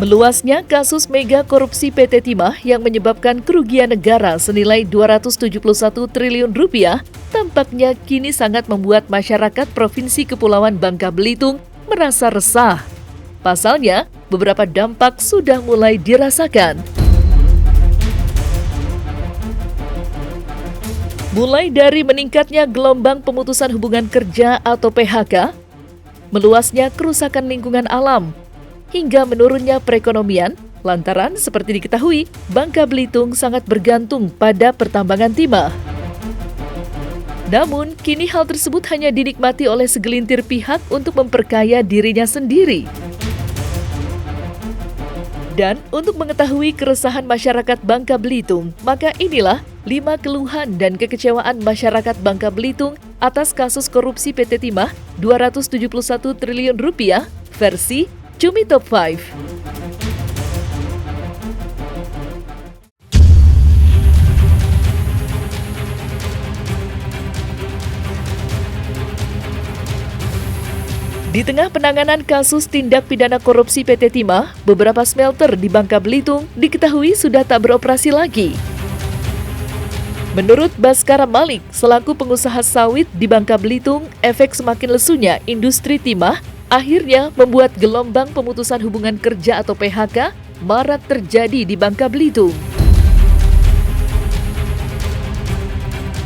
Meluasnya kasus mega korupsi PT Timah yang menyebabkan kerugian negara senilai 271 triliun rupiah tampaknya kini sangat membuat masyarakat Provinsi Kepulauan Bangka Belitung merasa resah. Pasalnya, beberapa dampak sudah mulai dirasakan. Mulai dari meningkatnya gelombang pemutusan hubungan kerja atau PHK, meluasnya kerusakan lingkungan alam, hingga menurunnya perekonomian, lantaran seperti diketahui, Bangka Belitung sangat bergantung pada pertambangan timah. Namun, kini hal tersebut hanya dinikmati oleh segelintir pihak untuk memperkaya dirinya sendiri. Dan untuk mengetahui keresahan masyarakat Bangka Belitung, maka inilah 5 keluhan dan kekecewaan masyarakat Bangka Belitung atas kasus korupsi PT Timah 271 triliun rupiah versi Cumi Top 5. Di tengah penanganan kasus tindak pidana korupsi PT Timah, beberapa smelter di Bangka Belitung diketahui sudah tak beroperasi lagi. Menurut Baskara Malik, selaku pengusaha sawit di Bangka Belitung, efek semakin lesunya industri timah akhirnya membuat gelombang pemutusan hubungan kerja atau PHK marak terjadi di Bangka Belitung.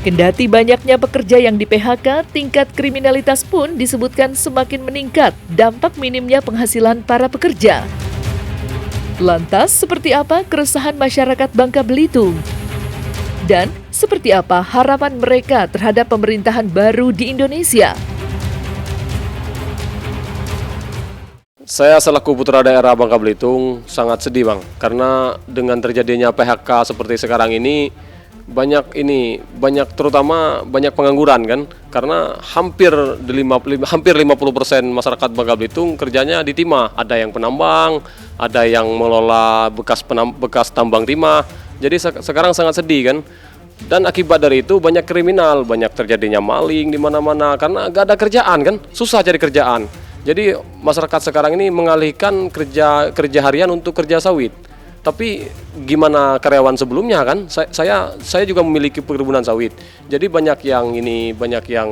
Kendati banyaknya pekerja yang di PHK, tingkat kriminalitas pun disebutkan semakin meningkat, dampak minimnya penghasilan para pekerja. Lantas, seperti apa keresahan masyarakat Bangka Belitung? Dan seperti apa harapan mereka terhadap pemerintahan baru di Indonesia? Saya selaku putra daerah Bangka Belitung sangat sedih, Bang, karena dengan terjadinya PHK seperti sekarang ini banyak terutama banyak pengangguran kan, karena hampir 50% masyarakat Bangka Belitung kerjanya di timah. Ada yang penambang, ada yang mengelola bekas tambang timah. Jadi sekarang sangat sedih kan. Dan akibat dari itu banyak kriminal, banyak terjadinya maling di mana-mana karena gak ada kerjaan kan, susah cari kerjaan. Jadi masyarakat sekarang ini mengalihkan kerja harian untuk kerja sawit. Tapi gimana karyawan sebelumnya kan? Saya juga memiliki perkebunan sawit. Jadi banyak yang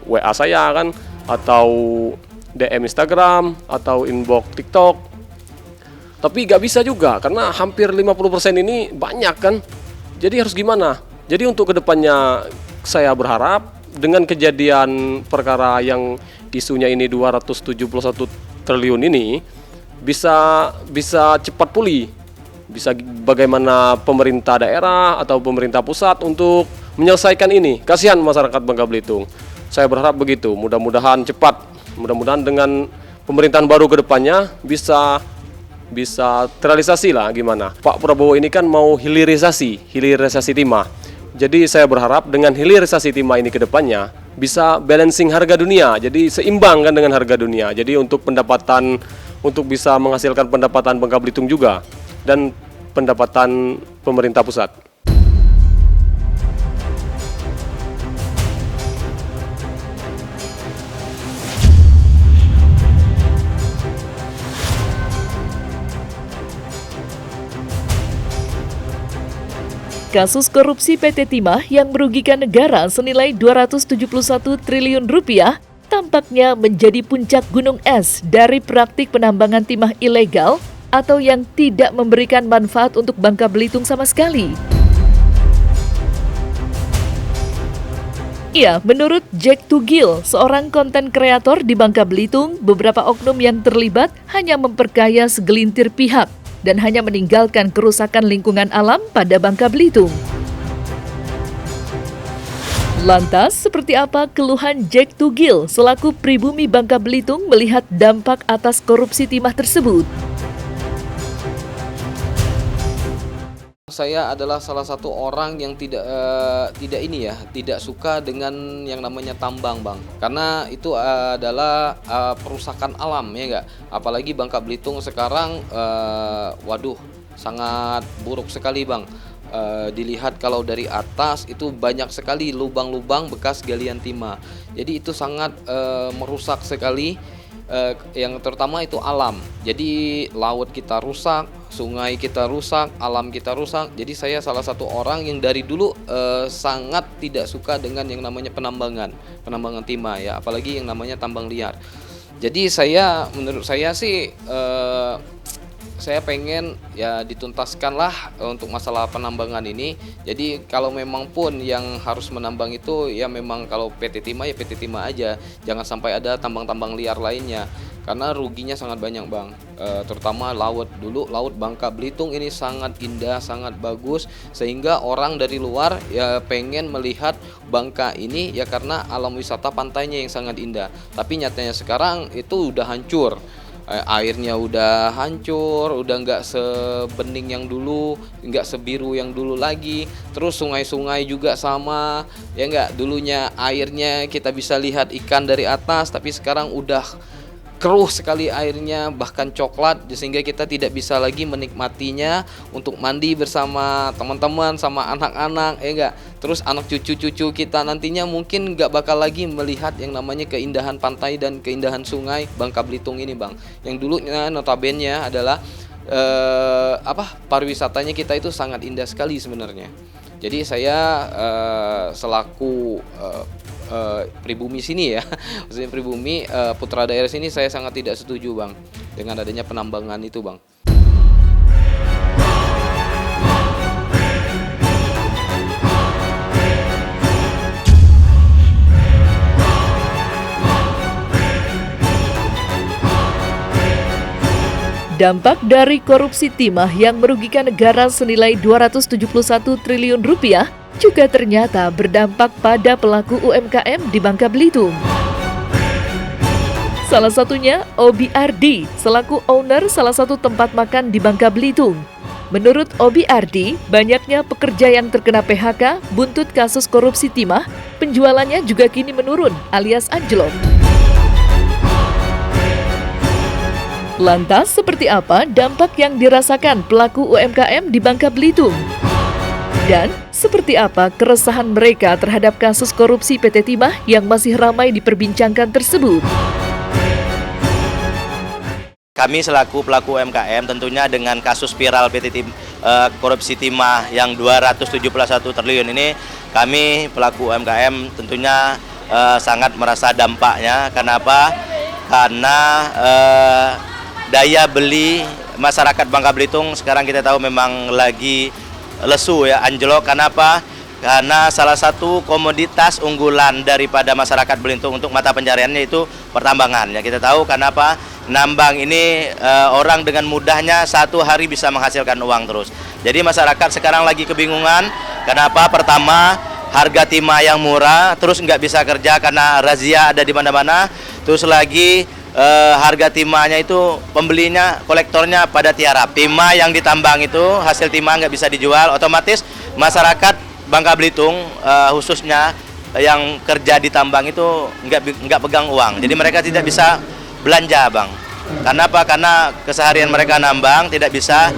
WA saya kan, atau DM Instagram atau inbox TikTok. Tapi gak bisa juga karena hampir 50% ini banyak kan. Jadi harus gimana? Jadi untuk kedepannya saya berharap dengan kejadian perkara yang isunya ini 271 triliun ini bisa cepat pulih. Bisa bagaimana pemerintah daerah atau pemerintah pusat untuk menyelesaikan ini. Kasihan masyarakat Bangka Belitung. Saya berharap begitu. Mudah-mudahan cepat. Mudah-mudahan dengan pemerintahan baru ke depannya bisa terrealisasi lah gimana. Pak Prabowo ini kan mau hilirisasi timah. Jadi saya berharap dengan hilirisasi timah ini ke depannya bisa balancing harga dunia. Jadi seimbang kan dengan harga dunia. Jadi untuk bisa menghasilkan pendapatan Bangka Belitung juga dan pendapatan pemerintah pusat. Kasus korupsi PT Timah yang merugikan negara senilai 271 triliun rupiah tampaknya menjadi puncak gunung es dari praktik penambangan timah ilegal atau yang tidak memberikan manfaat untuk Bangka Belitung sama sekali. Ya, menurut Jack Tugil, seorang konten kreator di Bangka Belitung, beberapa oknum yang terlibat hanya memperkaya segelintir pihak dan hanya meninggalkan kerusakan lingkungan alam pada Bangka Belitung. Lantas, seperti apa keluhan Jack Tugil selaku pribumi Bangka Belitung melihat dampak atas korupsi timah tersebut? Saya adalah salah satu orang yang tidak suka dengan yang namanya tambang, Bang. Karena itu adalah perusakan alam, ya enggak? Apalagi Bangka Belitung sekarang sangat buruk sekali, Bang. Dilihat kalau dari atas itu banyak sekali lubang-lubang bekas galian timah. Jadi itu sangat merusak sekali yang terutama itu alam. Jadi laut kita rusak, sungai kita rusak, alam kita rusak. Jadi saya salah satu orang yang dari dulu sangat tidak suka dengan yang namanya penambangan timah ya, apalagi yang namanya tambang liar. Jadi menurut saya sih saya pengen ya dituntaskanlah untuk masalah penambangan ini. Jadi kalau memang pun yang harus menambang itu ya memang kalau PT Timah ya PT Timah aja, jangan sampai ada tambang-tambang liar lainnya karena ruginya sangat banyak bang. Terutama laut Bangka Belitung ini sangat indah, sangat bagus sehingga orang dari luar ya pengen melihat Bangka ini ya karena alam wisata pantainya yang sangat indah. Tapi nyatanya sekarang itu udah hancur. Airnya udah hancur, udah nggak sebening yang dulu, nggak sebiru yang dulu lagi. Terus sungai-sungai juga sama, ya nggak. Dulunya airnya kita bisa lihat ikan dari atas, tapi sekarang udah keruh sekali airnya, bahkan coklat, sehingga kita tidak bisa lagi menikmatinya untuk mandi bersama teman-teman, sama anak-anak, ya enggak. Terus anak cucu-cucu kita nantinya mungkin nggak bakal lagi melihat yang namanya keindahan pantai dan keindahan sungai Bangka Belitung ini, Bang. Yang dulunya notabene adalah pariwisatanya kita itu sangat indah sekali sebenarnya. Jadi saya selaku pribumi sini ya, maksudnya pribumi putra daerah sini, saya sangat tidak setuju bang dengan adanya penambangan itu bang. Dampak dari korupsi timah yang merugikan negara senilai 271 triliun rupiah juga ternyata berdampak pada pelaku UMKM di Bangka Belitung. Salah satunya Obi Ardi, selaku owner salah satu tempat makan di Bangka Belitung. Menurut Obi Ardi, banyaknya pekerja yang terkena PHK buntut kasus korupsi timah, penjualannya juga kini menurun alias anjlok. Lantas, seperti apa dampak yang dirasakan pelaku UMKM di Bangka Belitung? Dan seperti apa keresahan mereka terhadap kasus korupsi PT Timah yang masih ramai diperbincangkan tersebut? Kami selaku pelaku UMKM tentunya dengan kasus viral korupsi timah yang 271 triliun ini, kami pelaku UMKM tentunya sangat merasa dampaknya. Kenapa? Karena daya beli masyarakat Bangka Belitung sekarang kita tahu memang lagi lesu ya, anjlok. Kenapa? Karena salah satu komoditas unggulan daripada masyarakat Belitung untuk mata pencariannya itu pertambangan. Ya kita tahu kenapa nambang ini orang dengan mudahnya satu hari bisa menghasilkan uang terus. Jadi masyarakat sekarang lagi kebingungan. Kenapa? Pertama, harga timah yang murah, terus nggak bisa kerja karena razia ada di mana-mana. Terus lagi harga timahnya itu pembelinya, kolektornya pada tiarap. Timah yang ditambang itu hasil timah nggak bisa dijual, otomatis masyarakat Bangka Belitung khususnya yang kerja di tambang itu nggak pegang uang. Jadi mereka tidak bisa belanja bang. Karena apa? Karena keseharian mereka nambang, tidak bisa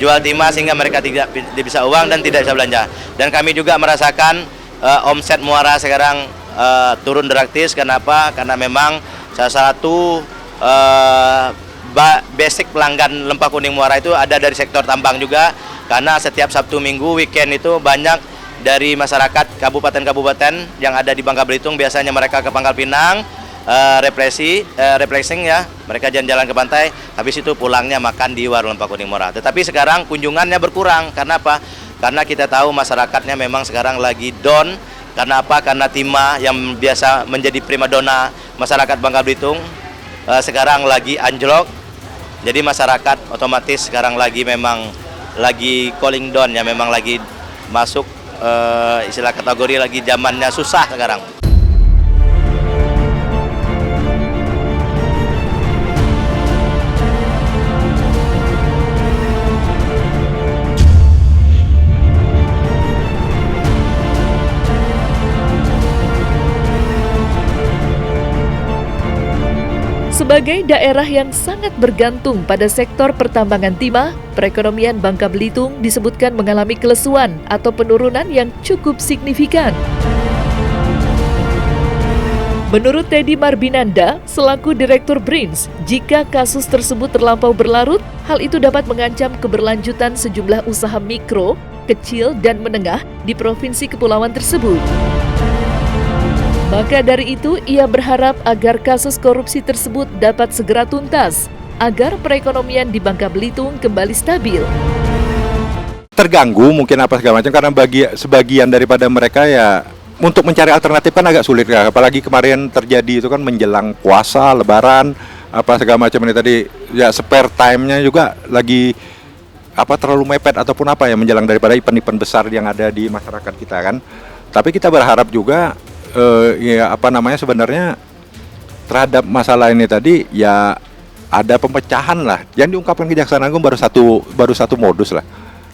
jual timah sehingga mereka tidak bisa uang dan tidak bisa belanja. Dan kami juga merasakan omset muara sekarang turun drastis. Kenapa? Karena memang salah satu basic pelanggan Lempah Kuning Muara itu ada dari sektor tambang juga. Karena setiap Sabtu Minggu weekend itu banyak dari masyarakat kabupaten-kabupaten yang ada di Bangka Belitung, biasanya mereka ke Pangkal Pinang refreshing ya, mereka jalan-jalan ke pantai, habis itu pulangnya makan di warung Lempah Kuning Muara. Tetapi sekarang kunjungannya berkurang. Karena apa? Karena kita tahu masyarakatnya memang sekarang lagi down. Karena apa? Karena timah yang biasa menjadi primadona masyarakat Bangka Belitung sekarang lagi anjlok. Jadi masyarakat otomatis sekarang memang lagi calling down ya, memang lagi masuk istilah kategori lagi zamannya susah sekarang. Sebagai daerah yang sangat bergantung pada sektor pertambangan timah, perekonomian Bangka Belitung disebutkan mengalami kelesuan atau penurunan yang cukup signifikan. Menurut Teddy Marbinanda, selaku Direktur BRINS, jika kasus tersebut terlampau berlarut, hal itu dapat mengancam keberlanjutan sejumlah usaha mikro, kecil, dan menengah di Provinsi Kepulauan tersebut. Maka dari itu, ia berharap agar kasus korupsi tersebut dapat segera tuntas, agar perekonomian di Bangka Belitung kembali stabil. Terganggu mungkin apa segala macam karena sebagian daripada mereka ya untuk mencari alternatif kan agak sulit ya, apalagi kemarin terjadi itu kan menjelang puasa, lebaran, apa segala macam ini tadi ya spare time-nya juga lagi terlalu mepet ataupun apa ya menjelang daripada event-event besar yang ada di masyarakat kita kan. Tapi kita berharap juga sebenarnya terhadap masalah ini tadi ya ada pemecahan lah. Yang diungkapkan Kejaksaan Agung baru satu modus lah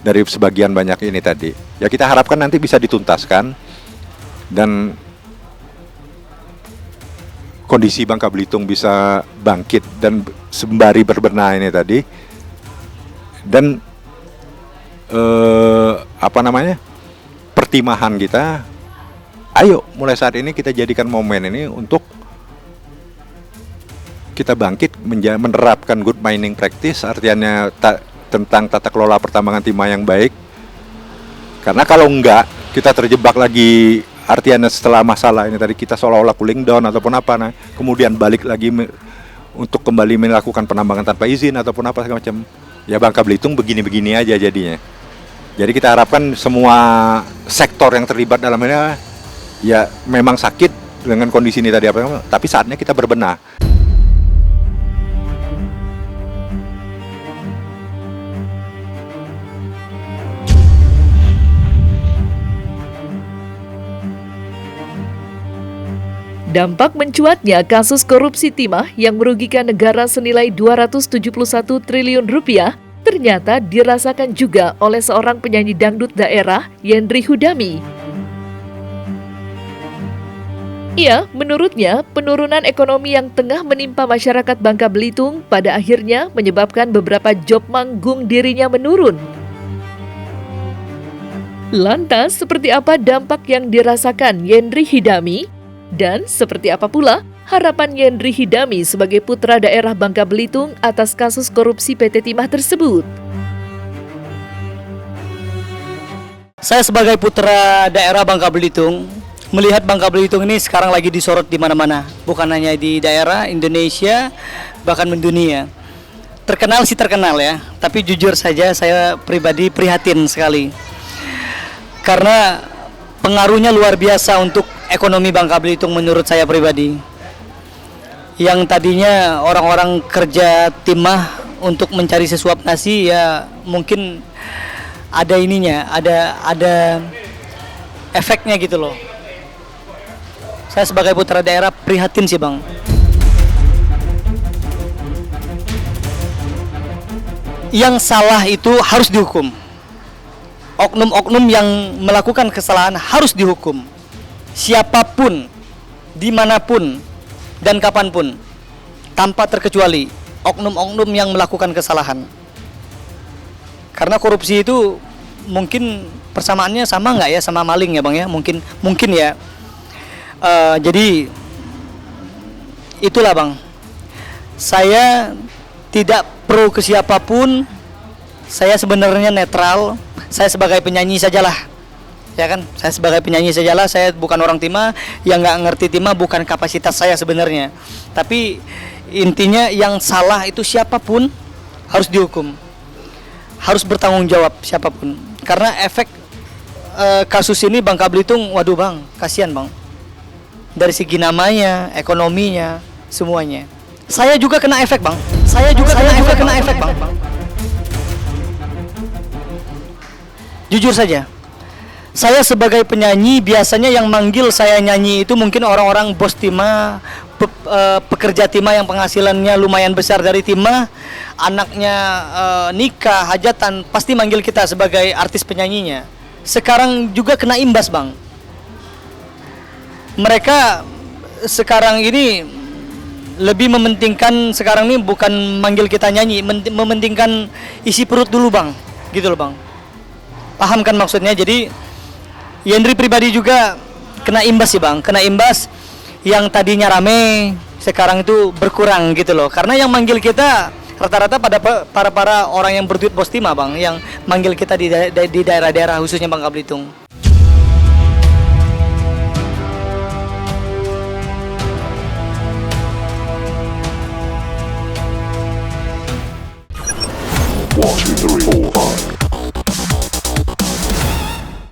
dari sebagian banyak ini tadi. Ya kita harapkan nanti bisa dituntaskan. Dan kondisi Bangka Belitung bisa bangkit dan sembari berbenah ini tadi. Dan pertimbangan kita, ayo mulai saat ini kita jadikan momen ini untuk kita bangkit menerapkan good mining practice, artinya tentang tata kelola pertambangan timah yang baik. Karena kalau enggak, kita terjebak lagi. Artinya setelah masalah ini tadi kita seolah-olah cooling down ataupun kemudian balik lagi untuk kembali melakukan penambangan tanpa izin ataupun apa segala macam. Ya Bangka Belitung begini-begini aja jadinya. Jadi kita harapkan semua sektor yang terlibat dalam ini ya memang sakit dengan kondisi ini tadi tapi saatnya kita berbenah. Dampak mencuatnya kasus korupsi timah yang merugikan negara senilai 271 triliun rupiah ternyata dirasakan juga oleh seorang penyanyi dangdut daerah, Yendri Hudami. Menurutnya, penurunan ekonomi yang tengah menimpa masyarakat Bangka Belitung pada akhirnya menyebabkan beberapa job manggung dirinya menurun. Lantas, seperti apa dampak yang dirasakan Yendri Hidami? Dan seperti apa pula harapan Yendri Hidami sebagai putra daerah Bangka Belitung atas kasus korupsi PT Timah tersebut? Saya sebagai putra daerah Bangka Belitung, melihat Bangka Belitung ini sekarang lagi disorot di mana-mana. Bukan hanya di daerah, Indonesia, bahkan mendunia. Terkenal sih terkenal ya, tapi jujur saja saya pribadi prihatin sekali. Karena pengaruhnya luar biasa untuk ekonomi Bangka Belitung menurut saya pribadi. Yang tadinya orang-orang kerja timah untuk mencari sesuap nasi ya mungkin ada ada efeknya gitu loh. Saya sebagai putra daerah prihatin sih Bang. Yang salah itu harus dihukum. Oknum-oknum yang melakukan kesalahan harus dihukum. Siapapun, dimanapun, dan kapanpun, tanpa terkecuali oknum-oknum yang melakukan kesalahan. Karena korupsi itu mungkin persamaannya sama nggak ya sama maling ya Bang ya? Mungkin ya. Jadi itulah Bang. Saya tidak pro ke siapapun. Saya sebenarnya netral. Saya sebagai penyanyi sajalah. Ya kan, saya sebagai penyanyi sajalah, saya bukan orang timah, yang nggak ngerti timah bukan kapasitas saya sebenarnya. Tapi intinya yang salah itu siapapun harus dihukum, harus bertanggung jawab siapapun. Karena efek kasus ini Bangka Belitung, waduh Bang, kasihan Bang. Dari segi namanya, ekonominya, semuanya. Saya juga kena efek Bang. Saya juga kena efek Bang. Jujur saja. Saya sebagai penyanyi biasanya yang manggil saya nyanyi itu mungkin orang-orang bos timah, pekerja timah yang penghasilannya lumayan besar dari timah, anaknya nikah, hajatan, pasti manggil kita sebagai artis penyanyinya. Sekarang juga kena imbas Bang. Mereka sekarang ini lebih mementingkan sekarang ini bukan manggil kita nyanyi, mementingkan isi perut dulu Bang, gitu loh Bang. Paham kan maksudnya? Jadi Yendri pribadi juga kena imbas sih Bang, kena imbas yang tadinya rame sekarang itu berkurang gitu loh. Karena yang manggil kita rata-rata pada para orang yang berduit bos timah, Bang, yang manggil kita di daerah-daerah khususnya Bangka Belitung.